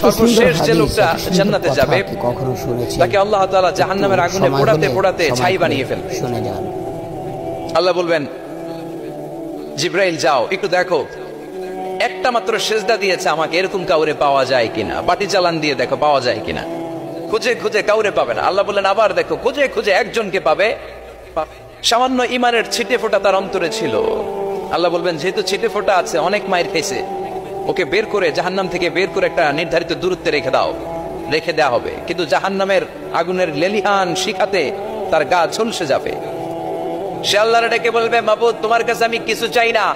সর্বশেষ যে লোকটা জান্নাতে যাবে তাকে আল্লাহ তাআলা জাহান্নামের আগুনে পোড়াতে পোড়াতে ছাই বানিয়ে ফেলবে। আল্লাহ বলবেন, জিব্রাইল যাও একটু দেখো, একটা মাত্র সেজদা দিয়েছে আমাকে, এরকম কাউরে পাওয়া যায় কিনা, বাতি চালান দিয়ে দেখো পাওয়া যায় কিনা। খুঁজে খুঁজে কাউরে পাবে না। আল্লাহ বললেন আবার দেখো, খুঁজে খুঁজে একজনকে পাবে, সামান্য ইমানের ছিটে ফোঁটা তার অন্তরে ছিল। আল্লাহ বলবেন যেহেতু ছিটে ফোঁটা আছে, অনেক মায়ের খেয়েছে, ওকে বের করে জাহান্নাম থেকে বের করে একটা নির্ধারিত দূরত্বে রেখে দাও, রেখে দেওয়া হবে। কিন্তু জাহান্নামের আগুনের লেলিহান শিখাতে তার গা ঝলসে যাবে। সে আল্লাহর ডেকে বলবে, মাবুদ তোমার কাছে আমি কিছু চাই না,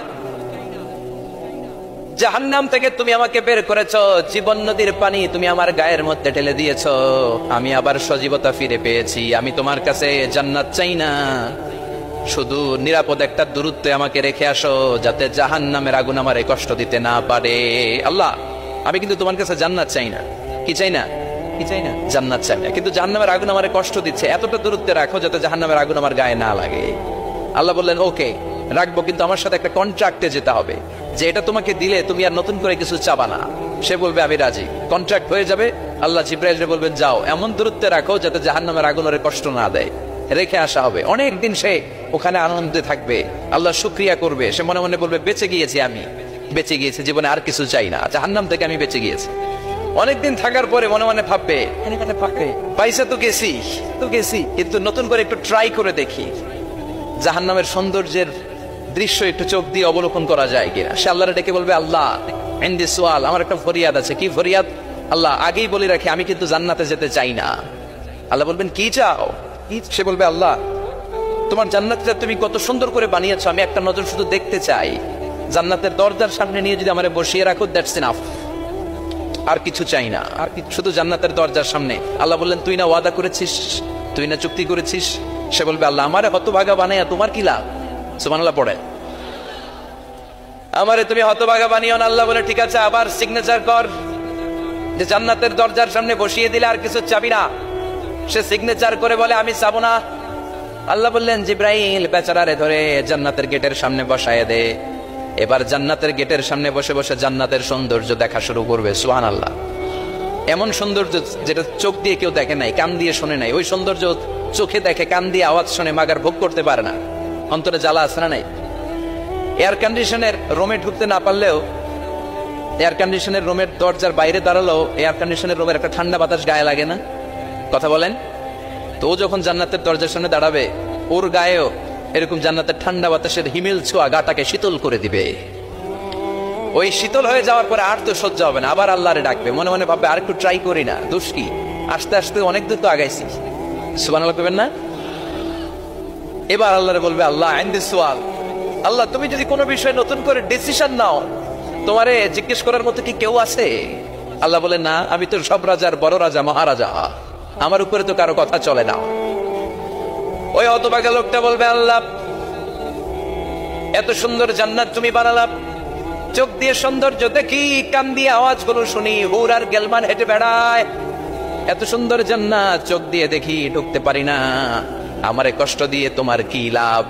জাহান্নাম থেকে তুমি আমাকে বের করেছো, জীবন নদীর পানি তুমি আমার গায়ের মধ্যে ঢেলে দিয়েছো, আমি আবার সজীবতা ফিরে পেয়েছি, আমি তোমার কাছে জান্নাত চাই না, শুধু নিরাপদ একটা দূরত্বে আমাকে রেখে আসো যাতে জাহান্নামের আগুন আমারে কষ্ট দিতে না পারে। আল্লাহ আমি কিন্তু তোমার কাছে জান্নাত চাই না, কি চাই না, কি চাই না, জান্নাত চাই না, কিন্তু জাহান্নামের আগুন আমারে কষ্ট দিচ্ছে, এতটা দূরত্বে রাখো যাতে জাহান্নামের আগুন আমার গায়ে না লাগে। আল্লাহ বললেন ওকে রাখবো, কিন্তু আমার সাথে একটা কন্ট্রাক্টে যেতে হবে যে এটা তোমাকে দিলে তুমি আর নতুন করে কিছু চাবা না। সে বলবে আমি রাজি, কন্ট্রাক্ট হয়ে যাবে। আল্লাহ জিব্রাইলকে বলবেন যাও এমন দূরত্বে রাখো যাতে জাহান্নামের আগুন ওরে কষ্ট না দেয়, রেখে আসা হবে। অনেক দিন সে ওখানে আনন্দে থাকবে, আল্লাহ শুকরিয়া করবে, সে মনে মনে বলবে বেঁচে গিয়েছি, আমি বেঁচে গিয়েছি, জীবনে আর কিছু চাই না, জাহান্নাম থেকে আমি বেঁচে গিয়েছি। অনেকদিন থাকার পরে মনে মনে ভাববে পয়সা তো গেছি, কিন্তু নতুন করে একটু ট্রাই করে দেখি জাহান্নামের সৌন্দর্যের দৃশ্য একটু চোখ দিয়ে অবলোকন করা যায় কিনা। সে আল্লাহরে ডেকে বলবে, আল্লাহ ইনদি সুআল, আমার একটা ফরিয়াদ আছে। কি ফরিয়াদ? আল্লাহ আগেই বলে রাখি আমি কিন্তু জান্নাতে যেতে চাই না। আল্লাহ বলবেন কি চাও? সে বলবে, আল্লাহ তোমার জান্নাতটা তুমি কত সুন্দর করে বানিয়েছো, আমি একটা নজর শুধু দেখতে চাই, জান্নাতের দরজার সামনে নিয়ে যদি আমারে বসিয়ে রাখো, দ্যাটস ইনাফ, আর কিছু চাই না, আর শুধু জান্নাতের দরজার সামনে। আল্লাহ বললেন তুই না ওয়াদা করেছিস, তুই না চুক্তি করেছিস। সে বলবে, আল্লাহ আমারে হতভাগা বানাইয়া তোমার কি লাভ? সুবহানাল্লাহ পড়ে, আমারে তুমি হতভাগা বানিও না। আল্লাহ বলে ঠিক আছে, আবার সিগনেচার কর যে জান্নাতের দরজার সামনে বসিয়ে দিলে আর কিছু চাবি না। সে সিগনেচার করে বলে আমি চাবো না। আল্লাহ বললেন জিব্রাইল বেচারারে ধরে জান্নাতের গেটের সামনে বসায় দে, এবার জান্নাতের গেটের সামনে বসে বসে জান্নাতের সৌন্দর্য দেখা শুরু করবে। সুবহানাল্লাহ, এমন সৌন্দর্য যেটা চোখ দিয়ে কেউ দেখে নাই, কান দিয়ে শোনে নাই, ওই সৌন্দর্য চোখে দেখে, কান দিয়ে আওয়াজ শুনে মাগার ভোগ করতে পারে না, অন্তরে জ্বালা আছে না নাই। এয়ার কন্ডিশনের রুমে ঢুকতে না পারলেও, এয়ার কন্ডিশনের রুমের দরজার বাইরে দাঁড়ালেও এয়ার কন্ডিশনের রুমের একটা ঠান্ডা বাতাস গায়ে লাগে না? কথা বলেন তো। ও যখন জান্নাতের দরজার সামনে দাঁড়াবে, ওর গায়েও এরকম জান্নাতের ঠান্ডা বাতাসের হিমেল ছোঁয়া গাটাকে শীতল করে দিবে। ওই শীতল হয়ে যাওয়ার পরে আর তো সহ্য হবে না, আবার আল্লাহরে ডাকবে, মনে মনে ভাববে আর একটু ট্রাই করি না, দোষ কি, আস্তে আস্তে অনেক দূর তো আগাইছি। সুবহানাল্লাহ করবেন না? এবার আল্লাহরে বলবে, আল্লাহ ইনদি সুআল, আল্লাহ তুমি যদি কোনো বিষয়ে নতুন করে ডিসিশন নাও, তোমারে জিজ্ঞেস করার মতো কি কেউ আছে? আল্লাহ বলে না, আমি তো সব রাজার বড় রাজা, মহারাজা, আমার উপরে তো কারো কথা চলে না। ওই হতভাগা লোকটা বলবে, আল্লাহ এত সুন্দর জান্নাত তুমি বানালাম, চোখ দিয়ে সৌন্দর্য দেখি, কান দিয়ে আওয়াজ গুলো শুনি, হুর আর গেলমান হেঁটে বেড়ায়, এত সুন্দর জান্নাত চোখ দিয়ে দেখি, ঢুকতে পারি না, আমারে কষ্ট দিয়ে তোমার কি লাভ?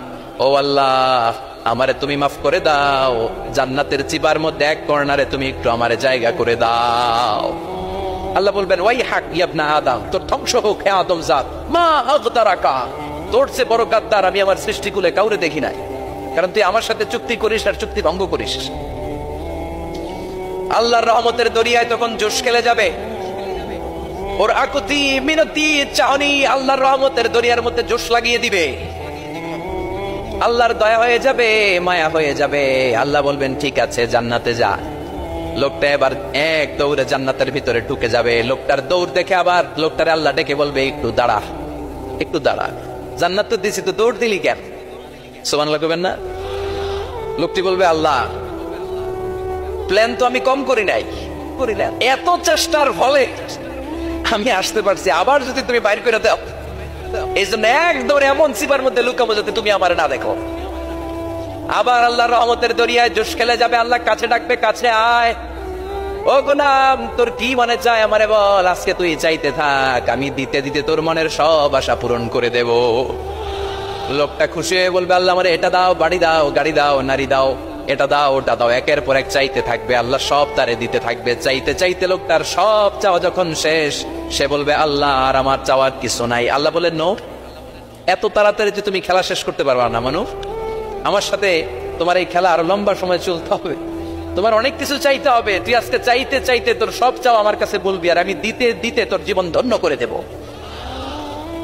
ও আল্লাহ আমারে তুমি মাফ করে দাও, জান্নাতের চিবার মধ্যে এক কর্নারে তুমি একটু আমারে জায়গা করে দাও। আল্লাহ বলবেন, ওয়াই হাক ইবনা আদম, তোর ধ্বংস হোক হে আদম জাত, মা আগতারাকা, তোর চেয়ে বড় গাদ্দার আমি আমার সৃষ্টিকুলে কাউরে দেখি নাই, কারণ তুই আমার সাথে চুক্তি করিস আর চুক্তি ভঙ্গ করিস। আল্লাহর রহমতের দরিয়ায় তখন জোশ খেলে যাবে, ওর আকুতি মিনতি চাহনি আল্লাহর রহমতের দরিয়ার মধ্যে জোশ লাগিয়ে দিবে, আল্লাহর দয়া হয়ে যাবে, মায়া হয়ে যাবে। আল্লাহ বলবেন ঠিক আছে জান্নাতে যা। লোকটা এবার এক দৌড়ে জান্নাতের ভিতরে ঢুকে যাবে। লোকটার দৌড় দেখে আবার লোকটারে আল্লাহ ডেকে বলবে, একটু দাঁড়া, একটু দাঁড়া, জান্নাত তো দিছি, তো দৌড় দিলি কেন? সুবহানাল্লাহ করবেন না? লোকটি বলবে, আল্লাহ প্ল্যান তো আমি কম করি নাই, এত চেষ্টার ফলে আমি আসতে পারছি, আবার যদি তুমি বাইর করে দাও, এই জন্য এক দৌড়ে এমন সিপার মধ্যে লুকাবো যাতে তুমি আমার না দেখো। আবার আল্লাহর রহমতের দরিয়ায় জোশ খেলে যাবে। আল্লাহ কাছে ডাকবে, কাছে আয়, ও গোলাম তোর কি মনে চায় আমারে বল, আজকে তুই চাইতে থাক, আমি দিতে দিতে তোর মনের সব আশা পূরণ করে দেব। লোকটা খুশি হয়ে বলবে, আল্লাহ আমারে এটা দাও, বাড়ি দাও, গাড়ি দাও, নারী দাও, এটা দাও ওটা দাও, একের পর এক চাইতে থাকবে, আল্লাহ সব তারে দিতে থাকবে। চাইতে চাইতে লোকটার সব চাওয়া যখন শেষ, সে বলবে আল্লাহ আর আমার চাওয়ার কিছু নাই। আল্লাহ বলে নো, এত তাড়াতাড়ি যে তুমি খেলা শেষ করতে পারবা না মানুষ, আমার সাথে তোমার এই খেলা আরো লম্বা সময় চলতে হবে, তোমার অনেক কিছু চাইতে হবে। তুই আজকে চাইতে চাইতে তোর সব চাও আমার কাছে বলবি, আর আমি দিতে দিতে তোর জীবন ধন্য করে দেব।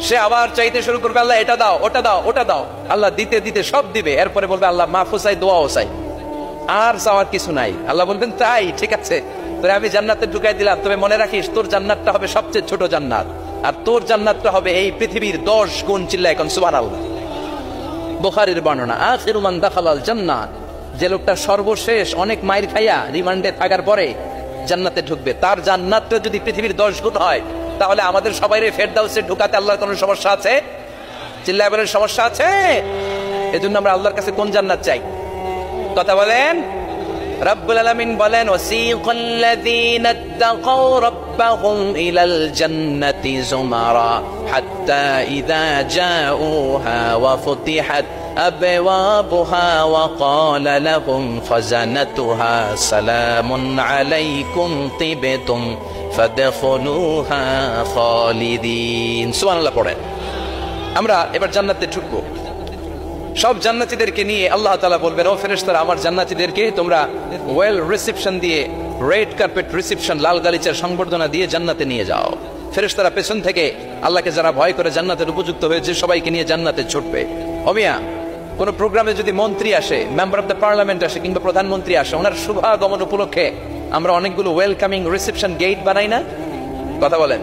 সে আবার চাইতে শুরু করবে, আল্লাহ এটা দাও ওটা দাও ওটা দাও, আল্লাহ দিতে দিতে সব দিবে। এরপরে বলবে আল্লাহ মাফও চাই দোয়াও চাই, আর চাওয়ার কিছু নাই। আল্লাহ বলবেন তাই ঠিক আছে, তোরে আমি জান্নাতে ঢুকাই দিলাম, তবে মনে রাখিস তোর জান্নাতটা হবে সবচেয়ে ছোট জান্নাত, আর তোর জান্নাতটা হবে এই পৃথিবীর 10 গুণ। চিল্লা এখন সুবহানাল্লাহ। বুখারীর বর্ণনা, আখিরু মান দাখালাল জান্নাত, যে লোকটা সর্বশেষ অনেক মাইর খাইয়া রিমান্ডে থাকার পরে জান্নাতে ঢুকবে, তার জান্নাতটা যদি পৃথিবীর 10 গুণ হয়, তাহলে আমাদের সবাইরে ফেরদাউসে ঢুকাতে আল্লাহর কোনো সমস্যা আছে? চিল্লায় বলেন সমস্যা আছে? এজন্য আমরা আল্লাহর কাছে কোন জান্নাত চাই? কথা বলেন। রব্বুল আলামিন বলেন, ওয়াসিকাল্লাযীনা ইত্তাকাউ রাব্বাহুম ইলাল জান্নাতি যুমারা হাত্তা ইযা জাউহা ওয়া ফুতিহাত আবওয়াবুহা ওয়া ক্বালা লাহুম খাযানাতুহা সালামুন আলাইকুম তিবতুম ফাদখুলুহা খালিদিন। সুবহানাল্লাহ পড়েন। আমরা এবার জান্নাতে ঢুকবো। সব জান্নাতীদেরকে নিয়ে আল্লাহ তাআলা বলবেন, ও ফেরেশতারা, আমার জান্নাতীদেরকে তোমরা ওয়েল রিসেপশন দিয়ে, রেড কার্পেট রিসেপশন, লাল গালিচার সংবর্ধনা দিয়ে জান্নাতে নিয়ে যাও। ফেরেশতারা পেছন থেকে আল্লাহকে যারা ভয় করে জান্নাতের উপযুক্ত হয়েছে সবাইকে নিয়ে জান্নাতে ছুটবে। অমিয়া, কোন প্রোগ্রামে যদি মন্ত্রী আসে, মেম্বার অফ দ্য পার্লামেন্ট আসে, কিংবা প্রধানমন্ত্রী আসে, ওনার শুভাগমন উপলক্ষে আমরা অনেকগুলো ওয়েলকামিং রিসেপশন গেট বানাই না? কথা বলেন।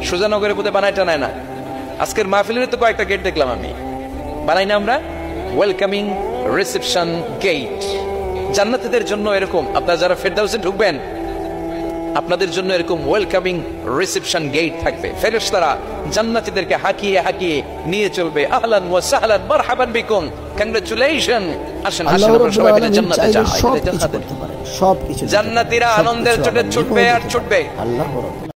সুজানগরে বোধহয় বানাই টানায় না? আজকের মাহফিলের তো কয়েকটা গেট দেখলাম আমি, বানাই না আমরা? Welcoming reception gate. জান্নাতীদের জন্য এরকম, আপনারা যারা ফেরদাউসে ঢুকবেন আপনাদের জন্য এরকম ওয়েলকামিং রিসেপশন গেট থাকবে। ফেরেশতারা জান্নাতীদেরকে হাঁকিয়ে হাঁকিয়ে নিয়ে চলবে। আহলান ওয়া সাহলান মারহাবান বিকুম, কংগ্রাচুলেশন, আসেন আসেন আমরা সবাই মিলে জান্নাতে যাই। সব কিছু জান্নাতীরা আনন্দের চোটে ছুটবে আর ছুটবে। আল্লাহ